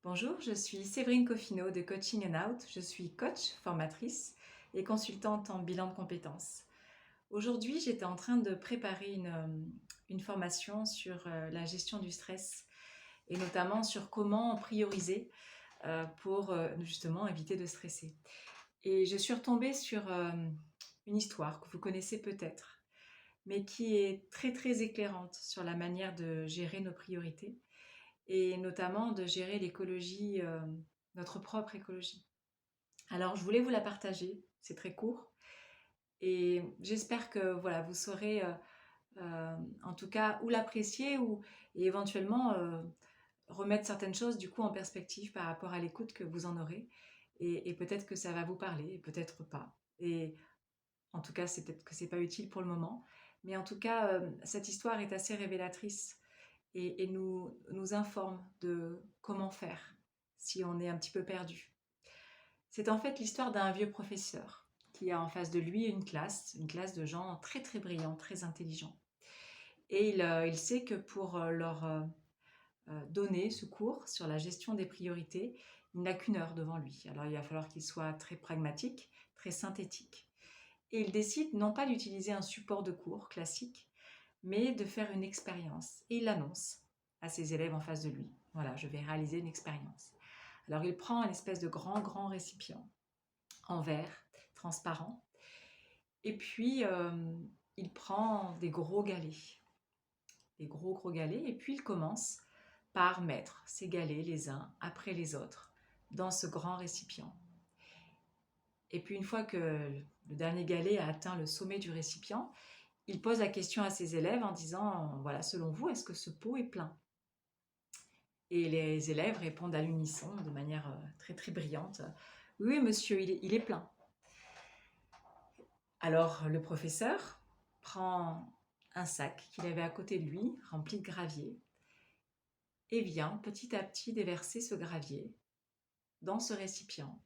Bonjour, je suis Séverine Coffino de Coaching and Out. Je suis coach, formatrice et consultante en bilan de compétences. Aujourd'hui, j'étais en train de préparer une formation sur la gestion du stress et notamment sur comment prioriser pour justement éviter de stresser. Et je suis retombée sur une histoire que vous connaissez peut-être, mais qui est très très éclairante sur la manière de gérer nos priorités et notamment de gérer l'écologie, notre propre écologie. Alors, je voulais vous la partager, c'est très court, et j'espère que voilà, vous saurez en tout cas ou l'apprécier ou et éventuellement remettre certaines choses du coup en perspective par rapport à l'écoute que vous en aurez, et peut-être que ça va vous parler, et peut-être pas. Et en tout cas, c'est peut-être que c'est pas utile pour le moment, mais en tout cas, cette histoire est assez révélatrice et nous informe de comment faire si on est un petit peu perdu. C'est en fait l'histoire d'un vieux professeur qui a en face de lui une classe de gens très très brillants, très intelligents. Et il sait que pour leur donner ce cours sur la gestion des priorités, il n'a qu'une heure devant lui. Alors il va falloir qu'il soit très pragmatique, très synthétique. Et il décide non pas d'utiliser un support de cours classique, mais de faire une expérience. Et il l'annonce à ses élèves en face de lui. Voilà, je vais réaliser une expérience. Alors il prend une espèce de grand récipient en verre, transparent, et puis il prend des gros galets, des gros galets, et puis il commence par mettre ces galets les uns après les autres dans ce grand récipient. Et puis une fois que le dernier galet a atteint le sommet du récipient, il pose la question à ses élèves en disant, voilà, selon vous, est-ce que ce pot est plein? Et les élèves répondent à l'unisson de manière très très brillante, oui monsieur, il est plein. Alors le professeur prend un sac qu'il avait à côté de lui, rempli de gravier, et vient petit à petit déverser ce gravier dans ce récipient.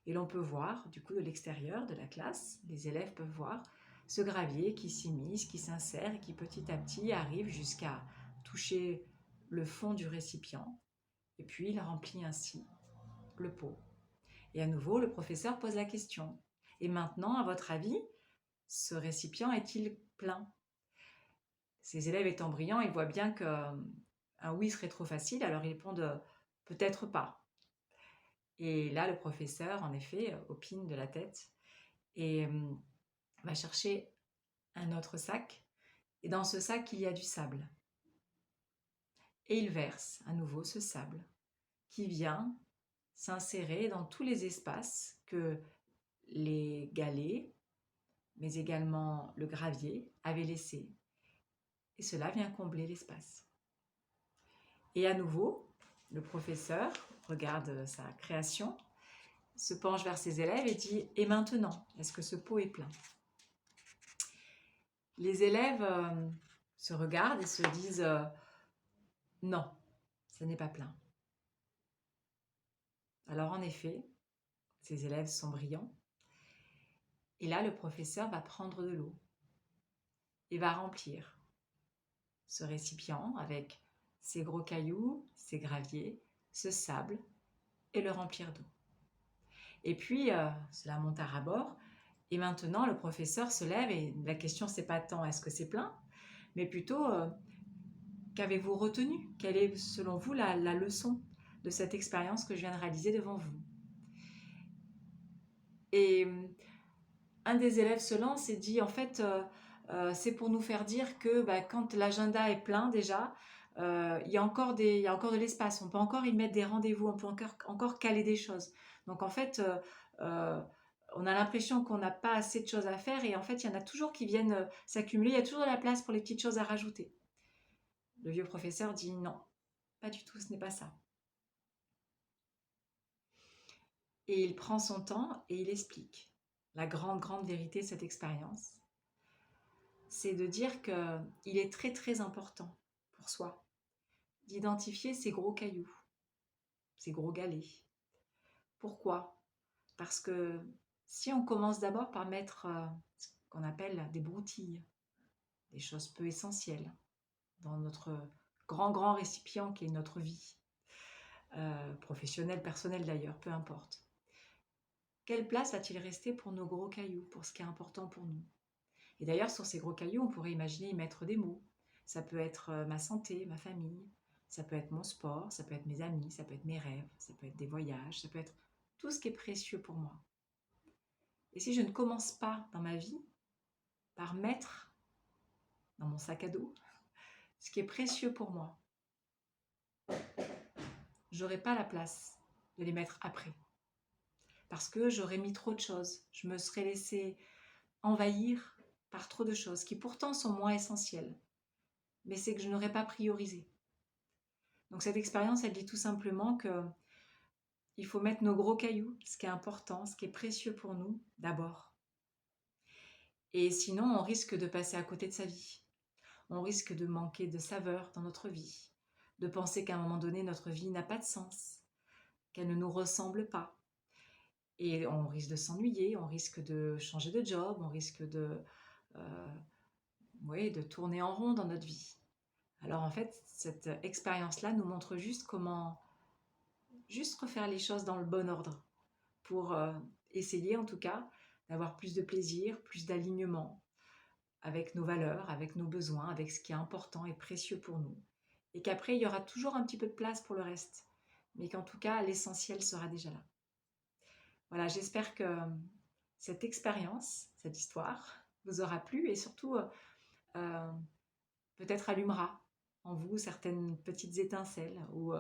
Et l'on peut voir, du coup, de l'extérieur de la classe, les élèves peuvent voir ce gravier qui s'immisce, qui s'insère et qui petit à petit arrive jusqu'à toucher le fond du récipient. Et puis il remplit ainsi le pot. Et à nouveau, le professeur pose la question. Et maintenant, à votre avis, ce récipient est-il plein? Ces élèves étant brillants, ils voient bien qu'un oui serait trop facile, alors ils répondent peut-être pas. Et là, le professeur, en effet, opine de la tête et va chercher un autre sac. Et dans ce sac, il y a du sable. Et il verse à nouveau ce sable qui vient s'insérer dans tous les espaces que les galets, mais également le gravier, avaient laissés. Et cela vient combler l'espace. Et à nouveau, le professeur regarde sa création, se penche vers ses élèves et dit « Et maintenant, est-ce que ce pot est plein ?» Les élèves se regardent et se disent non, ce n'est pas plein. Alors en effet, ces élèves sont brillants. Et là, le professeur va prendre de l'eau et va remplir ce récipient avec ces gros cailloux, ces graviers, ce sable, et le remplir d'eau. Et puis, cela monte à ras-bord. Et maintenant, le professeur se lève et la question, c'est pas tant est-ce que c'est plein, mais plutôt qu'avez-vous retenu? Quelle est, selon vous, la leçon de cette expérience que je viens de réaliser devant vous? Et un des élèves se lance et dit, en fait, c'est pour nous faire dire que quand l'agenda est plein déjà, il y a encore de l'espace, on peut encore y mettre des rendez-vous, on peut encore caler des choses. Donc en fait, euh, on a l'impression qu'on n'a pas assez de choses à faire et en fait, il y en a toujours qui viennent s'accumuler, il y a toujours de la place pour les petites choses à rajouter. Le vieux professeur dit non, pas du tout, ce n'est pas ça. Et il prend son temps et il explique la grande vérité de cette expérience. C'est de dire qu'il est très très important pour soi d'identifier ces gros cailloux, ces gros galets. Pourquoi? Parce que si on commence d'abord par mettre ce qu'on appelle des broutilles, des choses peu essentielles dans notre grand récipient qui est notre vie, professionnel, personnel d'ailleurs, peu importe. Quelle place va-t-il rester pour nos gros cailloux, pour ce qui est important pour nous? Et d'ailleurs, sur ces gros cailloux, on pourrait imaginer y mettre des mots. Ça peut être ma santé, ma famille, ça peut être mon sport, ça peut être mes amis, ça peut être mes rêves, ça peut être des voyages, ça peut être tout ce qui est précieux pour moi. Et si je ne commence pas dans ma vie par mettre dans mon sac à dos ce qui est précieux pour moi, j'aurai pas la place de les mettre après. Parce que j'aurais mis trop de choses. Je me serais laissé envahir par trop de choses qui pourtant sont moins essentielles. Mais c'est que je n'aurais pas priorisé. Donc cette expérience, elle dit tout simplement que il faut mettre nos gros cailloux, ce qui est important, ce qui est précieux pour nous, d'abord. Et sinon, on risque de passer à côté de sa vie. On risque de manquer de saveur dans notre vie, de penser qu'à un moment donné, notre vie n'a pas de sens, qu'elle ne nous ressemble pas. Et on risque de s'ennuyer, on risque de changer de job, on risque euh, oui, de tourner en rond dans notre vie. Alors en fait, cette expérience-là nous montre juste comment juste refaire les choses dans le bon ordre pour essayer en tout cas d'avoir plus de plaisir, plus d'alignement avec nos valeurs, avec nos besoins, avec ce qui est important et précieux pour nous. Et qu'après, il y aura toujours un petit peu de place pour le reste, mais qu'en tout cas, l'essentiel sera déjà là. Voilà, j'espère que cette expérience, cette histoire, vous aura plu et surtout euh, peut-être allumera en vous certaines petites étincelles ou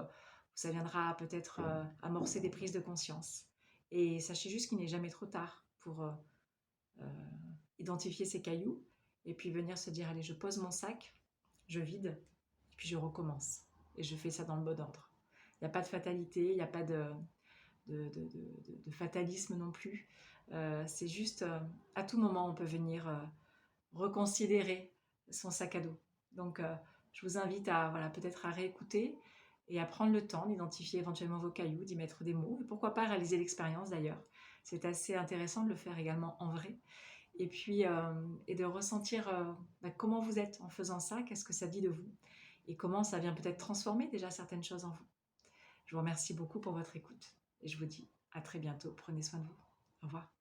ça viendra peut-être amorcer des prises de conscience. Et sachez juste qu'il n'est jamais trop tard pour euh, identifier ces cailloux et puis venir se dire, allez, je pose mon sac, je vide, et puis je recommence. Et je fais ça dans le bon ordre. Il n'y a pas de fatalité, il n'y a pas de fatalisme non plus. C'est juste, à tout moment, on peut venir reconsidérer son sac à dos. Donc, je vous invite à voilà, peut-être à réécouter et à prendre le temps d'identifier éventuellement vos cailloux, d'y mettre des mots, et pourquoi pas réaliser l'expérience d'ailleurs. C'est assez intéressant de le faire également en vrai. Et puis, et de ressentir comment vous êtes en faisant ça, qu'est-ce que ça dit de vous, et comment ça vient peut-être transformer déjà certaines choses en vous. Je vous remercie beaucoup pour votre écoute, et je vous dis à très bientôt. Prenez soin de vous. Au revoir.